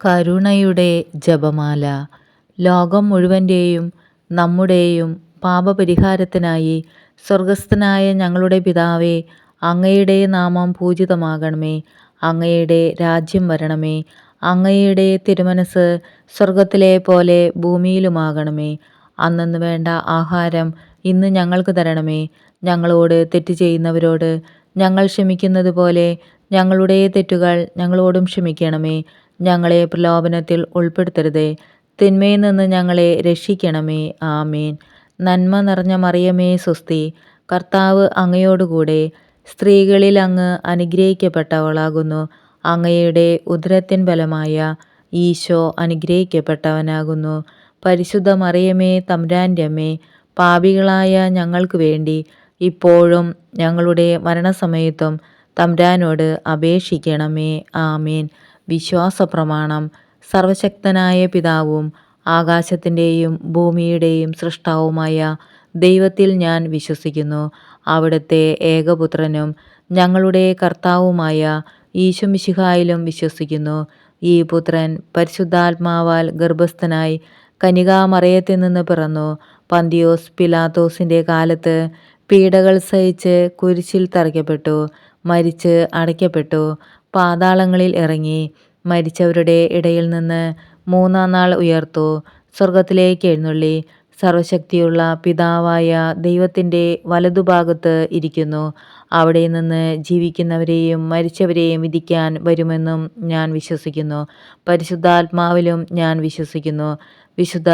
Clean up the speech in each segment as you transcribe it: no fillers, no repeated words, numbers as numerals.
കരുണയുടെ ജപമാല. ലോകം മുഴുവൻ്റെയും നമ്മുടെയും പാപപരിഹാരത്തിനായി സ്വർഗസ്ഥനായ ഞങ്ങളുടെ പിതാവേ, അങ്ങയുടെ നാമം പൂജിതമാകണമേ. അങ്ങയുടെ രാജ്യം വരണമേ. അങ്ങയുടെ തിരുമനസ് സ്വർഗത്തിലെ പോലെ ഭൂമിയിലുമാകണമേ. അന്നന്ന് വേണ്ട ആഹാരം ഇന്ന് ഞങ്ങൾക്ക് തരണമേ. ഞങ്ങളോട് തെറ്റ് ചെയ്യുന്നവരോട് ഞങ്ങൾ ക്ഷമിക്കുന്നത് പോലെ ഞങ്ങളുടെ തെറ്റുകൾ ഞങ്ങളോടും ക്ഷമിക്കണമേ. ഞങ്ങളെ പ്രലോഭനത്തിൽ ഉൾപ്പെടുത്തരുതേ, തിന്മയിൽ നിന്ന് ഞങ്ങളെ രക്ഷിക്കണമേ. ആമേൻ. നന്മ നിറഞ്ഞ മറിയമേ സ്വസ്തി, കർത്താവ് അങ്ങയോടുകൂടെ സ്ത്രീകളിൽ അങ്ങ് അനുഗ്രഹിക്കപ്പെട്ടവളാകുന്നു. അങ്ങയുടെ ഉദരത്തിൻ ഫലമായ ഈശോ അനുഗ്രഹിക്കപ്പെട്ടവനാകുന്നു. പരിശുദ്ധ മറിയമേ തമ്പുരാൻ്റെ അമ്മേ, പാപികളായ ഞങ്ങൾക്ക് വേണ്ടി ഇപ്പോഴും ഞങ്ങളുടെ മരണസമയത്തും തമ്പുരാനോട് അപേക്ഷിക്കണമേ. ആമേൻ. വിശ്വാസപ്രമാണം. സർവശക്തനായ പിതാവും ആകാശത്തിൻ്റെയും ഭൂമിയുടെയും സൃഷ്ടാവുമായ ദൈവത്തിൽ ഞാൻ വിശ്വസിക്കുന്നു. അവിടുത്തെ ഏകപുത്രനും ഞങ്ങളുടെ കർത്താവുമായ ഈശോമിശിഹായിലും വിശ്വസിക്കുന്നു. ഈ പുത്രൻ പരിശുദ്ധാത്മാവാൽ ഗർഭസ്ഥനായി കന്യകാമറിയത്തിൽ നിന്ന് പിറന്നു. പന്തിയോസ് പിലാത്തോസിൻ്റെ കാലത്ത് പീഡകൾ സഹിച്ച് കുരിശിൽ തറയ്ക്കപ്പെട്ടു, മരിച്ച് അടയ്ക്കപ്പെട്ടു, പാതാളങ്ങളിൽ ഇറങ്ങി, മരിച്ചവരുടെ ഇടയിൽ നിന്ന് മൂന്നാം നാൾ ഉയർത്തു, സ്വർഗത്തിലേക്ക് എഴുന്നള്ളി, സർവശക്തിയുള്ള പിതാവായ ദൈവത്തിൻ്റെ വലതുഭാഗത്ത് ഇരിക്കുന്നു. അവിടെ നിന്ന് ജീവിക്കുന്നവരെയും മരിച്ചവരെയും വിധിക്കാൻ വരുമെന്നും ഞാൻ വിശ്വസിക്കുന്നു. പരിശുദ്ധാത്മാവിലും ഞാൻ വിശ്വസിക്കുന്നു. വിശുദ്ധ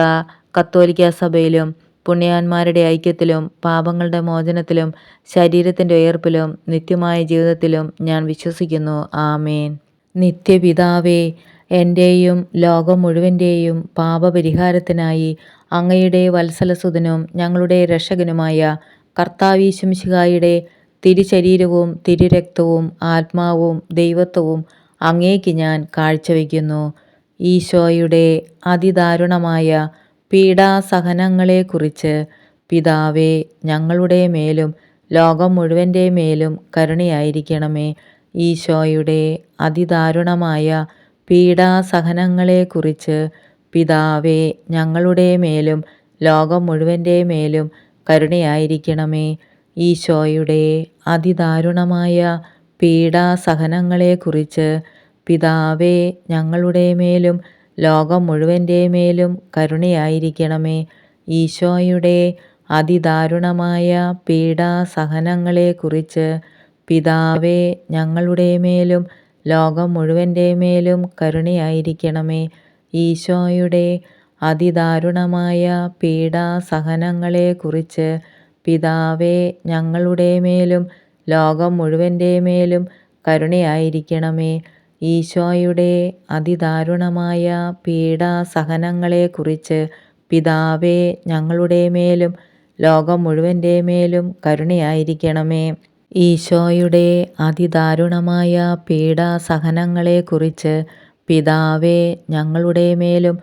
കത്തോലിക്ക സഭയിലും പുണ്യാന്മാരുടെ ഐക്യത്തിലും പാപങ്ങളുടെ മോചനത്തിലും ശരീരത്തിൻ്റെ ഉയർപ്പിലും നിത്യമായ ജീവിതത്തിലും ഞാൻ വിശ്വസിക്കുന്നു. ആമേൻ. നിത്യപിതാവേ, എൻ്റെയും ലോകം മുഴുവൻ്റെയും പാപപരിഹാരത്തിനായി അങ്ങയുടെ വത്സലസുതനും ഞങ്ങളുടെ രക്ഷകനുമായ കർത്താവീശുമിശിഹായുടെ തിരുശരീരവും തിരുരക്തവും ആത്മാവും ദൈവത്വവും അങ്ങേക്ക് ഞാൻ കാഴ്ചവെക്കുന്നു. ഈശോയുടെ അതിദാരുണമായ പീഡാസഹനങ്ങളെക്കുറിച്ച് പിതാവേ, ഞങ്ങളുടെ മേലും ലോകം മുഴുവൻ്റെ മേലും കരുണയായിരിക്കണമേ. ഈശോയുടെ അതിദാരുണമായ പീഡാസഹനങ്ങളെക്കുറിച്ച് പിതാവേ, ഞങ്ങളുടെ മേലും ലോകം മുഴുവൻ്റെ മേലും കരുണയായിരിക്കണമേ. ഈശോയുടെ അതിദാരുണമായ പീഡാസഹനങ്ങളെക്കുറിച്ച് പിതാവേ, ഞങ്ങളുടെ മേലും ലോകം മുഴുവൻ്റെ മേലും കരുണയായിരിക്കണമേ. ഈശോയുടെ അതിദാരുണമായ പീഡാസഹനങ്ങളെക്കുറിച്ച് പിതാവേ, ഞങ്ങളുടെ മേലും ലോകം മുഴുവൻ്റെ മേലും കരുണയായിരിക്കണമേ. ഈശോയുടെ അതിദാരുണമായ പീഡാസഹനങ്ങളെക്കുറിച്ച് പിതാവേ, ഞങ്ങളുടെ മേലും ലോകം മുഴുവൻ്റെ മേലും കരുണയായിരിക്കണമേ. ഈശോയുടെ അതിദാരുണമായ പീഡാസഹനങ്ങളെക്കുറിച്ച് പിതാവേ, ഞങ്ങളുടെ മേലും ലോകം മുഴുവൻ്റെ മേലും കരുണയായിരിക്കണമേ. ഈശോയുടെ അതിദാരുണമായ പീഡാസഹനങ്ങളെക്കുറിച്ച് പിതാവേ, ഞങ്ങളുടെ മേലും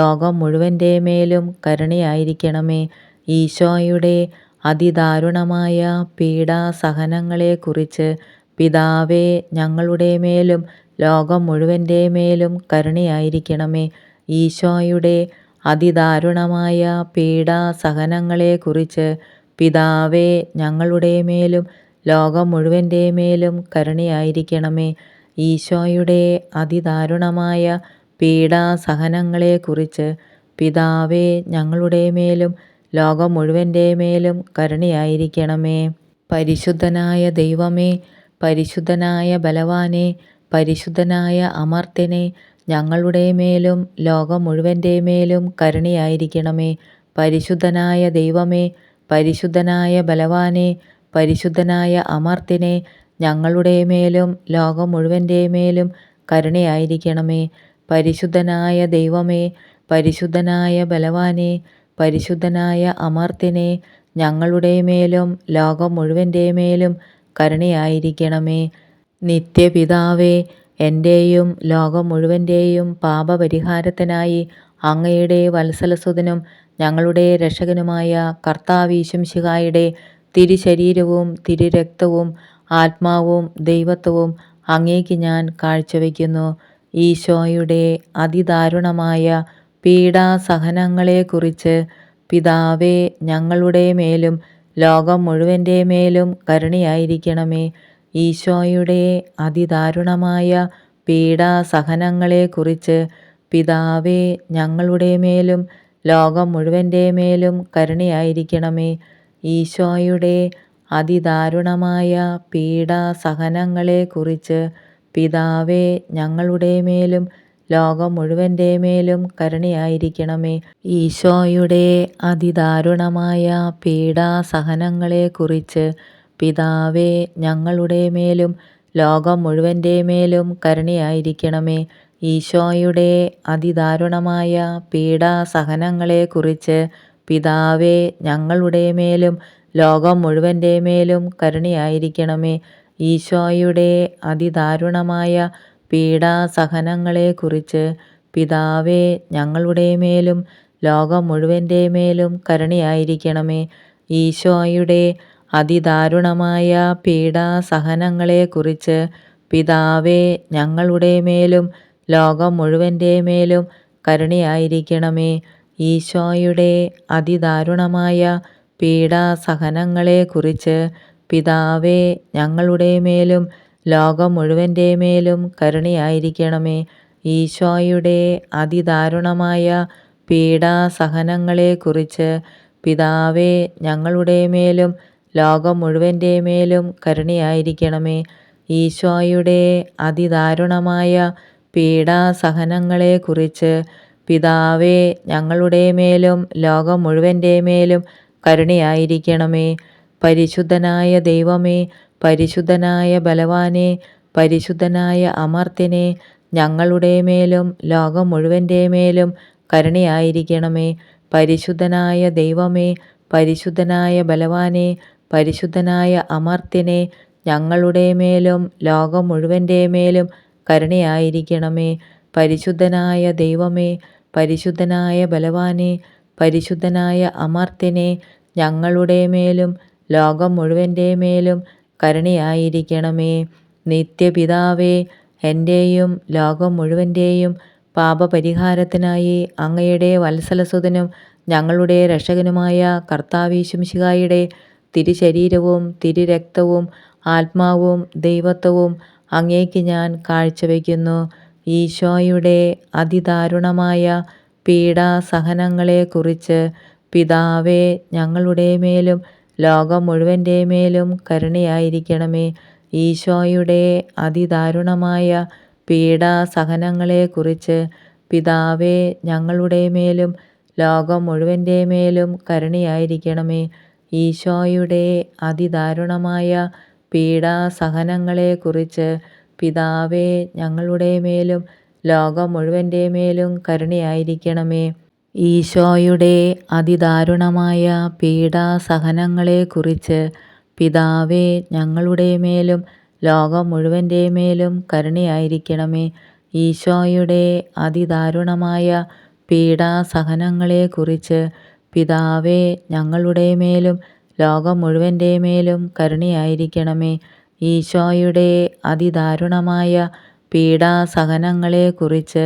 ലോകം മുഴുവൻ്റെ മേലും കരുണയായിരിക്കണമേ. ഈശോയുടെ അതിദാരുണമായ പീഡാസഹനങ്ങളെക്കുറിച്ച് പിതാവേ, ഞങ്ങളുടെ മേലും ലോകം മുഴുവൻ്റെ മേലും കരുണയായിരിക്കണമേ. ഈശോയുടെ അതിദാരുണമായ പീഡാസഹനങ്ങളെക്കുറിച്ച് പിതാവേ, ഞങ്ങളുടെ മേലും ലോകം മുഴുവൻ്റെ മേലും കരുണയായിരിക്കണമേ. ഈശോയുടെ അതിദാരുണമായ പീഡാസഹനങ്ങളെക്കുറിച്ച് പിതാവേ, ഞങ്ങളുടെ മേലും ലോകം മുഴുവൻ്റെ മേലും കരുണയായിരിക്കണമേ. പരിശുദ്ധനായ ദൈവമേ, പരിശുദ്ധനായ ബലവാനെ, പരിശുദ്ധനായ അമർത്യനെ, ഞങ്ങളുടെ മേലും ലോകം മുഴുവൻ്റെ മേലും കരുണയായിരിക്കണമേ. പരിശുദ്ധനായ ദൈവമേ, പരിശുദ്ധനായ ബലവാനെ, പരിശുദ്ധനായ അമർത്യനെ, ഞങ്ങളുടെ മേലും ലോകം മുഴുവൻ്റെ മേലും കരുണയായിരിക്കണമേ. പരിശുദ്ധനായ ദൈവമേ, പരിശുദ്ധനായ ബലവാനെ, പരിശുദ്ധനായ അമർത്യനെ, ഞങ്ങളുടെ മേലും ലോകം മുഴുവൻ്റെ മേലും കരുണയായിരിക്കണമേ. നിത്യപിതാവേ, എൻ്റെയും ലോകം മുഴുവൻ്റെയും പാപപരിഹാരത്തിനായി അങ്ങയുടെ വത്സലസുതനും ഞങ്ങളുടെ രക്ഷകനുമായ കർത്താവീശുമിശിഹായുടെ തിരുശരീരവും തിരുരക്തവും ആത്മാവും ദൈവത്വവും അങ്ങേക്ക് ഞാൻ കാഴ്ചവെക്കുന്നു. ഈശോയുടെ അതിദാരുണമായ പീഡാസഹനങ്ങളെക്കുറിച്ച് പിതാവേ ഞങ്ങളുടെ മേലും ലോകം മുഴുവൻ്റെ മേലും കരുണയായിരിക്കണമേ. ഈശോയുടെ അതിദാരുണമായ പീഡാസഹനങ്ങളെക്കുറിച്ച് പിതാവേ ഞങ്ങളുടെ മേലും ലോകം മുഴുവൻ്റെ മേലും കരുണയായിരിക്കണമേ. ഈശോയുടെ അതിദാരുണമായ പീഡാസഹനങ്ങളെക്കുറിച്ച് പിതാവേ ഞങ്ങളുടെ മേലും ലോകം മുഴുവൻ്റെ മേലും കരുണയായിരിക്കണമേ. ഈശോയുടെ അതിദാരുണമായ പീഡാസഹനങ്ങളെക്കുറിച്ച് പിതാവേ ഞങ്ങളുടെ മേലും ലോകം മുഴുവൻ്റെ മേലും കരുണയായിരിക്കണമേ. ഈശോയുടെ അതിദാരുണമായ പീഡാസഹനങ്ങളെക്കുറിച്ച് പിതാവേ ഞങ്ങളുടെ മേലും ലോകം മുഴുവൻ്റെ മേലും കരുണയായിരിക്കണമേ. ഈശോയുടെ അതിദാരുണമായ പീഡാസഹനങ്ങളെക്കുറിച്ച് പിതാവേ ഞങ്ങളുടെ മേലും ലോകം മുഴുവൻ്റെ മേലും കരുണയായിരിക്കണമേ. ഈശോയുടെ അതിദാരുണമായ പീഡാസഹനങ്ങളെക്കുറിച്ച് പിതാവേ ഞങ്ങളുടെ മേലും ലോകം മുഴുവൻ്റെ മേലും കരുണയായിരിക്കണമേ. ഈശോയുടെ അതിദാരുണമായ പീഡാസഹനങ്ങളെക്കുറിച്ച് പിതാവേ ഞങ്ങളുടെ മേലും ലോകം മുഴുവൻ്റെ മേലും കരുണയായിരിക്കണമേ. ഈശോയുടെ അതിദാരുണമായ പീഡാസഹനങ്ങളെക്കുറിച്ച് പിതാവേ ഞങ്ങളുടെ മേലും ലോകം മുഴുവൻ്റെ മേലും കരുണയായിരിക്കണമേ. ഈശോയുടെ അതിദാരുണമായ പീഡാസഹനങ്ങളെക്കുറിച്ച് പിതാവേ ഞങ്ങളുടെ മേലും ലോകം മുഴുവൻ്റെ മേലും കരുണയായിരിക്കണമേ. പരിശുദ്ധനായ ദൈവമേ, പരിശുദ്ധനായ ബലവാനെ, പരിശുദ്ധനായ അമർത്യനെ, ഞങ്ങളുടെ മേലും ലോകം മുഴുവൻ്റെ മേലും കരുണയായിരിക്കണമേ. പരിശുദ്ധനായ ദൈവമേ, പരിശുദ്ധനായ ബലവാനെ, പരിശുദ്ധനായ അമർത്യനെ, ഞങ്ങളുടെ മേലും ലോകം മുഴുവൻ്റെ മേലും കരുണയായിരിക്കണമേ. പരിശുദ്ധനായ ദൈവമേ, പരിശുദ്ധനായ ബലവാനെ, പരിശുദ്ധനായ അമർത്യനെ, ഞങ്ങളുടെ മേലും ലോകം മുഴുവൻ്റെ മേലും കരുണയായിരിക്കണമേ. നിത്യപിതാവേ, എൻ്റെയും ലോകം മുഴുവൻ്റെയും പാപപരിഹാരത്തിനായി അങ്ങയുടെ വത്സലസുതനും ഞങ്ങളുടെ രക്ഷകനുമായ കർത്താവീശുമിശിഹായുടെ തിരുശരീരവും തിരുരക്തവും ആത്മാവും ദൈവത്വവും അങ്ങേക്ക് ഞാൻ കാഴ്ചവെക്കുന്നു. ഈശോയുടെ അതിദാരുണമായ പീഡാസഹനങ്ങളെക്കുറിച്ച് പിതാവേ ഞങ്ങളുടെ മേലും ലോകം മുഴുവൻ്റെ മേലും കരുണയായിരിക്കണമേ. ഈശോയുടെ അതിദാരുണമായ പീഡാസഹനങ്ങളെക്കുറിച്ച് പിതാവേ ഞങ്ങളുടെ മേലും ലോകം മുഴുവൻ്റെ മേലും കരുണയായിരിക്കണമേ. ഈശോയുടെ അതിദാരുണമായ പീഡാസഹനങ്ങളെക്കുറിച്ച് പിതാവേ ഞങ്ങളുടെ മേലും ലോകം മുഴുവൻ്റെ മേലും കരുണയായിരിക്കണമേ. ഈശോയുടെ അതിദാരുണമായ പീഡാസഹനങ്ങളെക്കുറിച്ച് പിതാവേ ഞങ്ങളുടെ മേലും ലോകം മുഴുവൻ്റെ മേലും കരുണയായിരിക്കണമേ. ഈശോയുടെ അതിദാരുണമായ പീഡാസഹനങ്ങളെക്കുറിച്ച് പിതാവേ ഞങ്ങളുടെ മേലും ലോകം മുഴുവൻ്റെ മേലും കരുണയായിരിക്കണമേ. ഈശോയുടെ അതിദാരുണമായ പീഡാസഹനങ്ങളെക്കുറിച്ച്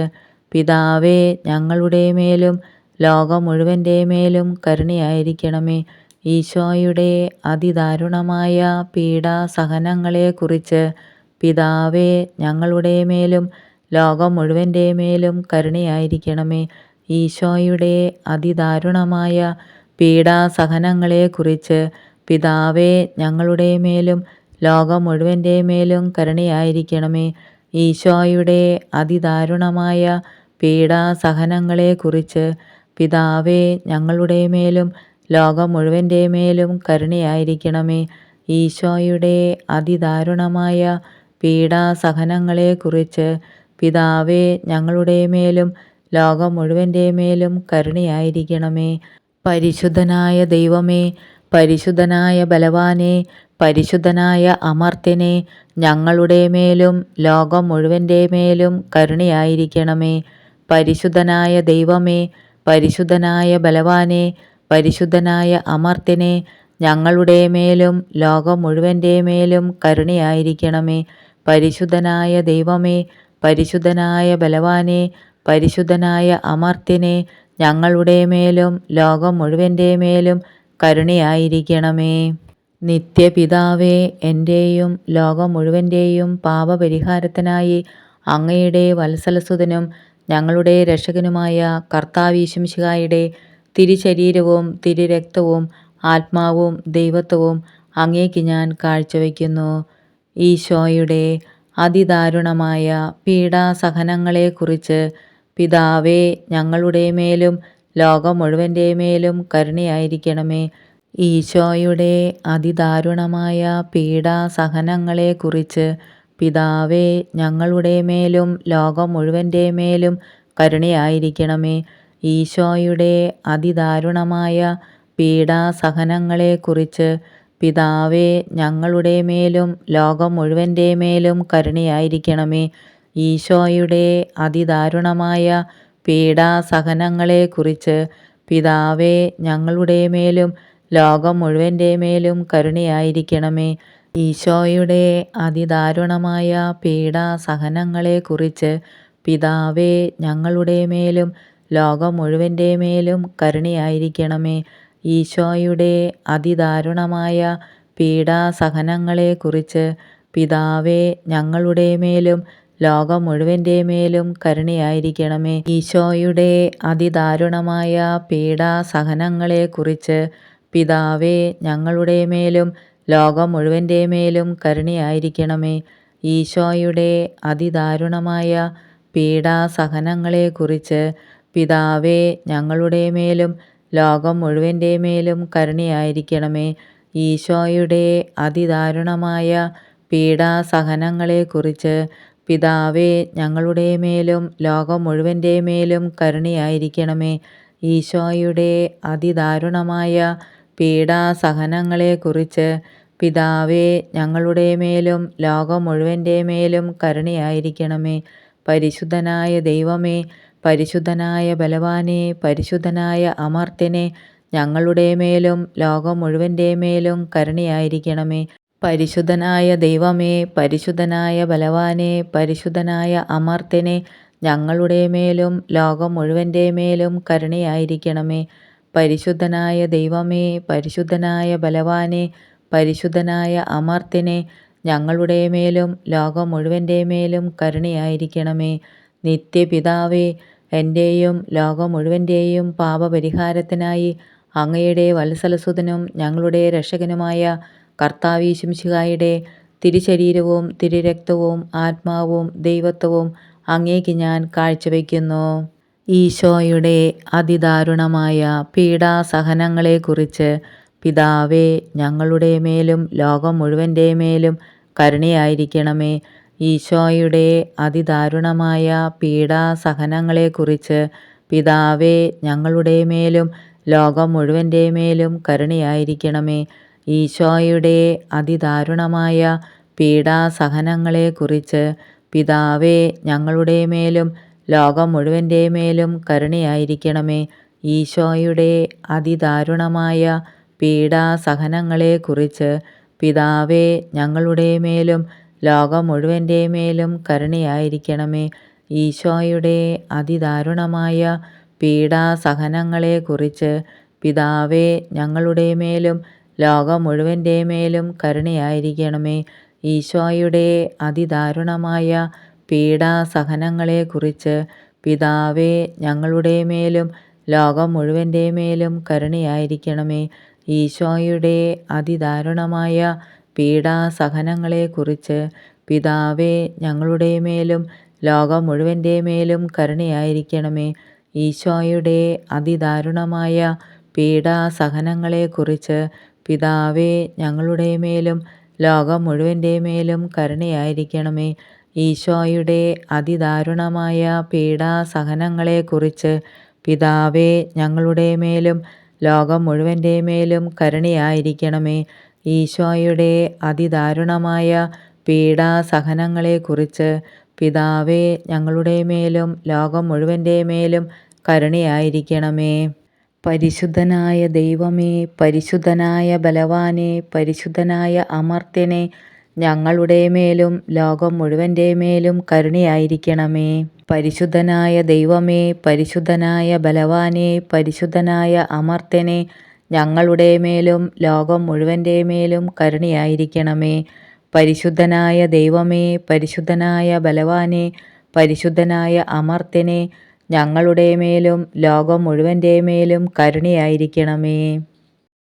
പിതാവേ ഞങ്ങളുടെ മേലും ലോകം മുഴുവൻ്റെ മേലും കരുണയായിരിക്കണമേ. ഈശോയുടെ അതിദാരുണമായ പീഡാസഹനങ്ങളെക്കുറിച്ച് പിതാവേ ഞങ്ങളുടെ മേലും ലോകം മുഴുവൻ്റെ മേലും കരുണയായിരിക്കണമേ. ഈശോയുടെ അതിദാരുണമായ പീഡാസഹനങ്ങളെക്കുറിച്ച് പിതാവേ ഞങ്ങളുടെ മേലും ലോകം മുഴുവൻ്റെ മേലും കരുണയായിരിക്കണമേ. ഈശോയുടെ അതിദാരുണമായ പീഡാസഹനങ്ങളെക്കുറിച്ച് പിതാവേ ഞങ്ങളുടെ മേലും ലോകം മുഴുവൻ്റെ മേലും കരുണയായിരിക്കണമേ. ഈശോയുടെ അതിദാരുണമായ പീഡാസഹനങ്ങളെക്കുറിച്ച് പിതാവേ ഞങ്ങളുടെ മേലും ലോകം മുഴുവൻ്റെ മേലും കരുണയായിരിക്കണമേ. പരിശുദ്ധനായ ദൈവമേ, പരിശുദ്ധനായ ബലവാനെ, പരിശുദ്ധനായ അമർത്യനെ, ഞങ്ങളുടെ മേലും ലോകം മുഴുവൻ്റെ മേലും കരുണയായിരിക്കണമേ. പരിശുദ്ധനായ ദൈവമേ, പരിശുദ്ധനായ ബലവാനെ, പരിശുദ്ധനായ അമർത്യനെ, ഞങ്ങളുടെ മേലും ലോകം മുഴുവൻ്റെ മേലും കരുണയായിരിക്കണമേ. പരിശുദ്ധനായ ദൈവമേ, പരിശുദ്ധനായ ബലവാനെ, പരിശുദ്ധനായ അമർത്യനെ, ഞങ്ങളുടെ മേലും ലോകം മുഴുവൻ്റെ മേലും കരുണയായിരിക്കണമേ. നിത്യപിതാവേ, എൻ്റെയും ലോകം മുഴുവൻ്റെയും പാപപരിഹാരത്തിനായി അങ്ങയുടെ വത്സലസുതനും ഞങ്ങളുടെ രക്ഷകനുമായ കർത്താവീശുമിശിഹായുടെ തിരുശരീരവും തിരുരക്തവും ആത്മാവും ദൈവത്വവും അങ്ങേക്ക് ഞാൻ കാഴ്ചവെക്കുന്നു. ഈശോയുടെ അതിദാരുണമായ പീഡാസഹനങ്ങളെക്കുറിച്ച് പിതാവേ, ഞങ്ങളുടെ മേലും ലോകം മുഴുവൻ്റെ മേലും കരുണയായിരിക്കണമേ. ഈശോയുടെ അതിദാരുണമായ പീഡാസഹനങ്ങളെക്കുറിച്ച് പിതാവേ, ഞങ്ങളുടെ മേലും ലോകം മുഴുവൻ്റെ മേലും കരുണയായിരിക്കണമേ. ഈശോയുടെ അതിദാരുണമായ പീഡാസഹനങ്ങളെക്കുറിച്ച് പിതാവേ, ഞങ്ങളുടെ മേലും ലോകം മുഴുവൻ്റെ മേലും കരുണയായിരിക്കണമേ. ഈശോയുടെ അതിദാരുണമായ പീഡാസഹനങ്ങളെക്കുറിച്ച് പിതാവേ, ഞങ്ങളുടെ മേലും ലോകം മുഴുവൻ്റെ മേലും കരുണയായിരിക്കണമേ. ഈശോയുടെ അതിദാരുണമായ പീഡാസഹനങ്ങളെക്കുറിച്ച് പിതാവേ, ഞങ്ങളുടെ മേലും ലോകം മുഴുവൻ്റെ മേലും കരുണയായിരിക്കണമേ. ഈശോയുടെ അതിദാരുണമായ പീഡാസഹനങ്ങളെക്കുറിച്ച് പിതാവേ, ഞങ്ങളുടെ മേലും ലോകം മുഴുവൻ്റെ മേലും കരുണയായിരിക്കണമേ. ഈശോയുടെ അതിദാരുണമായ പീഡാസഹനങ്ങളെക്കുറിച്ച് പിതാവേ, ഞങ്ങളുടെ മേലും ലോകം മുഴുവൻ്റെ മേലും കരുണയായിരിക്കണമേ. ഈശോയുടെ അതിദാരുണമായ പീഡാസഹനങ്ങളെക്കുറിച്ച് പിതാവേ, ഞങ്ങളുടെ മേലും ലോകം മുഴുവൻ്റെ മേലും കരുണയായിരിക്കണമേ. ഈശോയുടെ അതിദാരുണമായ പീഡാസഹനങ്ങളെക്കുറിച്ച് പിതാവേ, ഞങ്ങളുടെ മേലും ലോകം മുഴുവൻ്റെ മേലും കരുണയായിരിക്കണമേ. ഈശോയുടെ അതിദാരുണമായ പീഡാസഹനങ്ങളെക്കുറിച്ച് പിതാവേ, ഞങ്ങളുടെ മേലും ലോകം മുഴുവൻ്റെ മേലും കരുണയായിരിക്കണമേ. പരിശുദ്ധനായ ദൈവമേ, പരിശുദ്ധനായ ബലവാനെ, പരിശുദ്ധനായ അമർത്യനെ, ഞങ്ങളുടെ മേലും ലോകം മുഴുവൻ്റെ മേലും കരുണയായിരിക്കണമേ. പരിശുദ്ധനായ ദൈവമേ, പരിശുദ്ധനായ ബലവാനെ, പരിശുദ്ധനായ അമർത്യനെ, ഞങ്ങളുടെ മേലും ലോകം മുഴുവൻ്റെ മേലും കരുണയായിരിക്കണമേ. പരിശുദ്ധനായ ദൈവമേ, പരിശുദ്ധനായ ബലവാനെ, പരിശുദ്ധനായ അമർത്യനെ, ഞങ്ങളുടെ മേലും ലോകം മുഴുവൻ്റെ മേലും കരുണയായിരിക്കണമേ. നിത്യപിതാവേ, എൻ്റെയും ലോകം മുഴുവൻ്റെയും പാപപരിഹാരത്തിനായി അങ്ങയുടെ വത്സലസുതനും ഞങ്ങളുടെ രക്ഷകനുമായ കർത്താവീശുമിശിഹായുടെ തിരുശരീരവും തിരുരക്തവും ആത്മാവും ദൈവത്വവും അങ്ങേക്ക് ഞാൻ കാഴ്ചവെക്കുന്നു. ഈശോയുടെ അതിദാരുണമായ പീഡാസഹനങ്ങളെക്കുറിച്ച് പിതാവേ, ഞങ്ങളുടെ മേലും ലോകം മുഴുവൻ്റെ മേലും കരുണയായിരിക്കണമേ. ഈശോയുടെ അതിദാരുണമായ പീഡാസഹനങ്ങളെക്കുറിച്ച് പിതാവേ, ഞങ്ങളുടെ മേലും ലോകം മുഴുവൻ്റെ മേലും കരുണയായിരിക്കണമേ. ഈശോയുടെ അതിദാരുണമായ പീഡാസഹനങ്ങളെക്കുറിച്ച് പിതാവേ, ഞങ്ങളുടെ മേലും ലോകം മുഴുവൻ്റെ മേലും കരുണയായിരിക്കണമേ. ഈശോയുടെ അതിദാരുണമായ പീഡാസഹനങ്ങളെക്കുറിച്ച് പിതാവേ, ഞങ്ങളുടെ മേലും ലോകം മുഴുവൻ്റെ മേലും കരുണയായിരിക്കണമേ. ഈശോയുടെ അതിദാരുണമായ പീഡാസഹനങ്ങളെക്കുറിച്ച് പിതാവേ, ഞങ്ങളുടെ മേലും ലോകം മുഴുവൻ്റെ മേലും കരുണയായിരിക്കണമേ. ഈശോയുടെ അതിദാരുണമായ പീഡാസഹനങ്ങളെക്കുറിച്ച് പിതാവേ, ഞങ്ങളുടെ മേലും ലോകം മുഴുവൻ്റെ മേലും കരുണയായിരിക്കണമേ. ഈശോയുടെ അതിദാരുണമായ പീഡാസഹനങ്ങളെക്കുറിച്ച് പിതാവേ, ഞങ്ങളുടെ മേലും ലോകം മുഴുവൻ്റെ മേലും കരുണയായിരിക്കണമേ. ഈശോയുടെ അതിദാരുണമായ പീഡാസഹനങ്ങളെക്കുറിച്ച് പിതാവേ, ഞങ്ങളുടെ മേലും ലോകം മുഴുവൻ്റെ മേലും കരുണയായിരിക്കണമേ. ഈശോയുടെ അതിദാരുണമായ പീഡാസഹനങ്ങളെക്കുറിച്ച് പിതാവേ, ഞങ്ങളുടെ മേലും ലോകം മുഴുവൻ്റെ മേലും കരുണയായിരിക്കണമേ. ഈശോയുടെ അതിദാരുണമായ പീഡാസഹനങ്ങളെക്കുറിച്ച് പിതാവേ, ഞങ്ങളുടെ മേലും ലോകം മുഴുവൻ്റെ മേലും കരുണയായിരിക്കണമേ. പരിശുദ്ധനായ ദൈവമേ, പരിശുദ്ധനായ ബലവാനെ, പരിശുദ്ധനായ അമർത്യനെ, ഞങ്ങളുടെ മേലും ലോകം മുഴുവൻ്റെ മേലും കരുണയായിരിക്കണമേ. പരിശുദ്ധനായ ദൈവമേ, പരിശുദ്ധനായ ബലവാനെ, പരിശുദ്ധനായ അമർത്യനെ, ഞങ്ങളുടെ മേലും ലോകം മുഴുവൻ്റെ മേലും കരുണയായിരിക്കണമേ. പരിശുദ്ധനായ ദൈവമേ, പരിശുദ്ധനായ ബലവാനെ, പരിശുദ്ധനായ അമർത്യനെ, ഞങ്ങളുടെ മേലും ലോകം മുഴുവൻ്റെ മേലും കരുണയായിരിക്കണമേ.